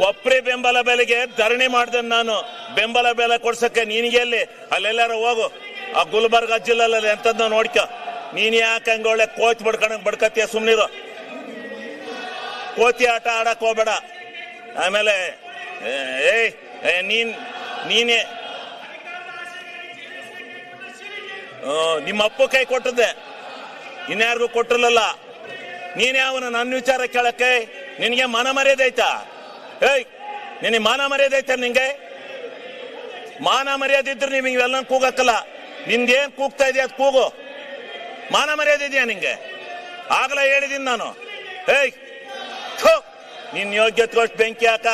ಕೊಪ್ರಿ ಬೆಂಬಲ ಬೆಲೆಗೆ ಧರಣಿ ಮಾಡ್ದೆ ನಾನು. ಬೆಂಬಲ ಬೆಲೆ ಕೊಡ್ಸಕ್ಕೆ ನಿನಗೆ ಎಲ್ಲಿ? ಅಲ್ಲೆಲ್ಲಾರು ಹೋಗು, ಆ ಗುಲ್ಬರ್ಗ ಜಿಲ್ಲೆಲ್ಲ ಎಂತದ್ದು ನೋಡ್ಕೊ. ನೀನ್ ಯಾಕೆ ಹಂಗ ಒಳ್ಳೆ ಕೋಚ್ ಬಡ್ಕತ್ತೀಯ? ಸುಮ್ನಿರು, ಕೋತಿ ಆಟ ಆಡಕ್ ಹೋಗ್ಬೇಡ. ಆಮೇಲೆ ನೀನೇ ನಿಮ್ಮ ಅಪ್ಪ ಕೈ ಕೊಟ್ಟದ್ದೆ, ಇನ್ಯಾರಿಗೂ ಕೊಟ್ಟಿರಲಿಲ್ಲ. ನೀನೇ ಅವನ ನನ್ನ ವಿಚಾರ ಕೇಳಕ್ಕೆ ನಿನಗೆ ಮಾನ ಮರ್ಯಾದೆ ಐತಾ? ನಿನಗೆ ಮಾನ ಮರ್ಯಾದೆ ಐತ? ನಿಂಗೆ ಮಾನ ಮರ್ಯಾದೆ ಇದ್ರೆ ನೀವು ಇವೆಲ್ಲ ಕೂಗಕ್ಕಲ್ಲ. ನಿಂದೇನ್ ಕೂಗ್ತಾ ಇದೆಯಾ ಅದು ಕೂಗು. ಮಾನ ಮರ್ಯಾದೆ ಇದೆಯಾ ನಿಂಗೆ? ಆಗ್ಲೇ ಹೇಳಿದೀನಿ ನಾನು. ನಿನ್ ಯೋಗ್ಯತೆಗೋಷ್ಟು ಬೆಂಕಿ ಹಾಕ.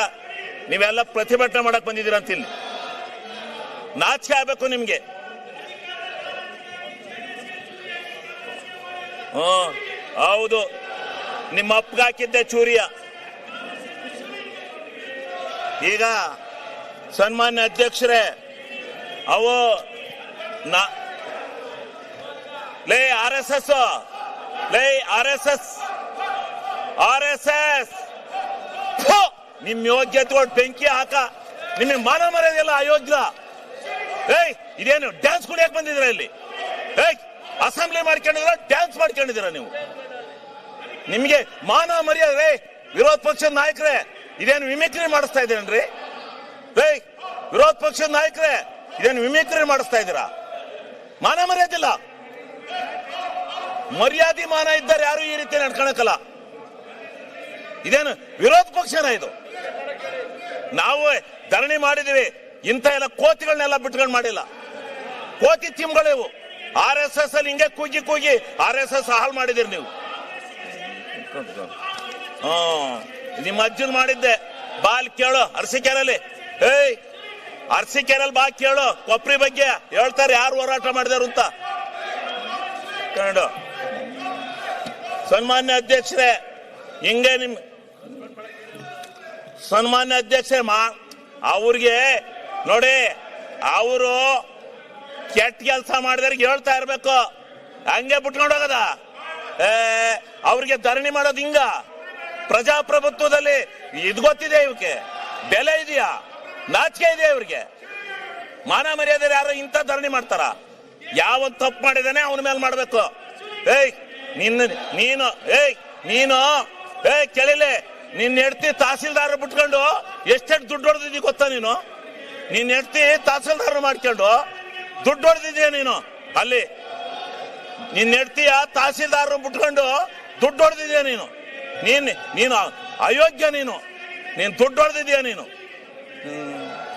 ನೀವೆಲ್ಲ ಪ್ರತಿಭಟನೆ ಮಾಡಕ್ ಬಂದಿದ್ದೀರ ಅಂತ ಇಲ್ಲಿ. ನಾಚಿಕೆ ಆಗ್ಬೇಕು ನಿಮ್ಗೆ. ಹೌದು, ನಿಮ್ಮ ಅಪ್ಪಗೆ ಹಾಕಿದ್ದೆ ಚೂರಿಯ. ಈಗ ಸನ್ಮಾನ್ಯ ಅಧ್ಯಕ್ಷರೇ, ಅವು ಲೇ RSS ನಿಮ್ ಯೋಗ್ಯತೆ ಬೆಂಕಿ ಹಾಕ. ನಿಮಗೆ ಮಾನ ಮರ್ಯಾದೆಲ್ಲ ಅಯೋಗ್ಯ. ಇದೇನು ಡ್ಯಾನ್ಸ್ ಕುಡಿಯಕ್ ಬಂದಿದ್ರ ಇಲ್ಲಿ? ಅಸೆಂಬ್ಲಿ ಮಾಡ್ಕೊಂಡಿದ್ರ, ಡ್ಯಾನ್ಸ್ ಮಾಡ್ಕೊಂಡಿದ್ದೀರ ನೀವು? ನಿಮ್ಗೆ ಮಾನ ಮರ್ಯಾದೆ? ವಿರೋಧ ಪಕ್ಷದ ನಾಯಕರೇ, ಇದೇನು ಮಿಮಿಕ್ರಿ ಮಾಡಿಸ್ತಾ ಇದ್ದೀರೇನ್ರಿ? ವಿರೋಧ ಪಕ್ಷದ ನಾಯಕರೇ, ಇದೇನು ಮಿಮಿಕ್ರಿ ಮಾಡಿಸ್ತಾ ಇದ್ದೀರಾ? ಮಾನ ಮರ್ಯಾದಿಲ್ಲ. ಮರ್ಯಾದೆ ಮಾನ ಇದ್ದಾರೆ ಯಾರು ಈ ರೀತಿ ನಡ್ಕೊಳಕಲ್ಲ. ಇದೇನು ವಿರೋಧ ಪಕ್ಷನ ಇದು? ನಾವು ಧರಣಿ ಮಾಡಿದೀವಿ, ಇಂಥ ಎಲ್ಲ ಕೋತಿಗಳನ್ನೆಲ್ಲ ಬಿಟ್ಕೊಂಡು ಮಾಡಿಲ್ಲ. ಕೋತಿ ತಿಮ್ಗಳಿವು. RSS ಅಲ್ಲಿ ಹಿಂಗೆ ಕೂಗಿ RSS ಹಾಳು ಮಾಡಿದಿರಿ ನೀವು. ನಿಮ್ಮ ಅಜ್ಜನ್ ಮಾಡಿದ್ದೆ. ಬಾಲ್ ಕೇಳು ಅರಸೀಕೆರೆಯಲ್ಲಿ. ಅರಸೀಕೆರೆಯಲ್ಲಿ ಬಾ ಕೇಳು, ಕೊಪ್ರಿ ಬಗ್ಗೆ ಹೇಳ್ತಾರೆ ಯಾರು ಹೋರಾಟ ಮಾಡಿದಾರು ಅಂತ. ಸನ್ಮಾನ್ಯ ಅಧ್ಯಕ್ಷರೇ, ಹಿಂಗೆ ಸನ್ಮಾನ್ಯ ಅಧ್ಯಕ್ಷರೇ, ಅವ್ರಿಗೆ ನೋಡಿ, ಅವರು ಕೆಟ್ಟ ಕೆಲಸ ಮಾಡಿದವ್ರಿಗೆ ಹೇಳ್ತಾ ಇರ್ಬೇಕು, ಹಂಗೆ ಬಿಟ್ಕೊಂಡು ಹೋಗದ. ಅವ್ರಿಗೆ ಧರಣಿ ಮಾಡೋದು ಹಿಂಗ? ಪ್ರಜಾಪ್ರಭುತ್ವದಲ್ಲಿ ಇದು ಗೊತ್ತಿದೆ, ಇವಕ್ಕೆ ಬೆಲೆ ಇದೆಯಾ? ನಾಚಿಕೆ ಇದೆಯಾ ಇವ್ರಿಗೆ? ಮಾನ ಮರ್ಯಾದೆ ಯಾರು ಇಂಥ ಧರಣಿ ಮಾಡ್ತಾರ? ಯಾವ ತಪ್ಪು ಮಾಡಿದಾನೆ ಅವನ ಮೇಲೆ ಮಾಡ್ಬೇಕು. ನೀನು ಕೇಳಿಲೆ, ನಿನ್ನ ಹೆಂಡತಿ ತಹಸೀಲ್ದಾರ್ ಬಿಟ್ಕೊಂಡು ಎಷ್ಟೆಷ್ಟು ದುಡ್ಡು ಹೊಡೆದಿದ್ದೀ ಗೊತ್ತಾ ನೀನು? ನಿನ್ನ ಹೆಂಡತಿ ತಹಸೀಲ್ದಾರ್ ಮಾಡ್ಕೊಂಡು ದುಡ್ಡು ಹೊಡೆದಿದ್ದೀಯ ನೀನು. ಅಲ್ಲಿ ನಿನ್ನ ಹೆಂಡತಿಯ ತಹಸೀಲ್ದಾರ್ ಬಿಟ್ಕೊಂಡು ದುಡ್ಡು ಹೊಡೆದಿದ್ದೀಯ ನೀನು. ನೀನು ಅಯೋಗ್ಯ. ನೀನು ದುಡ್ಡು ಹೊಡೆದಿದ್ದೀಯ ನೀನು.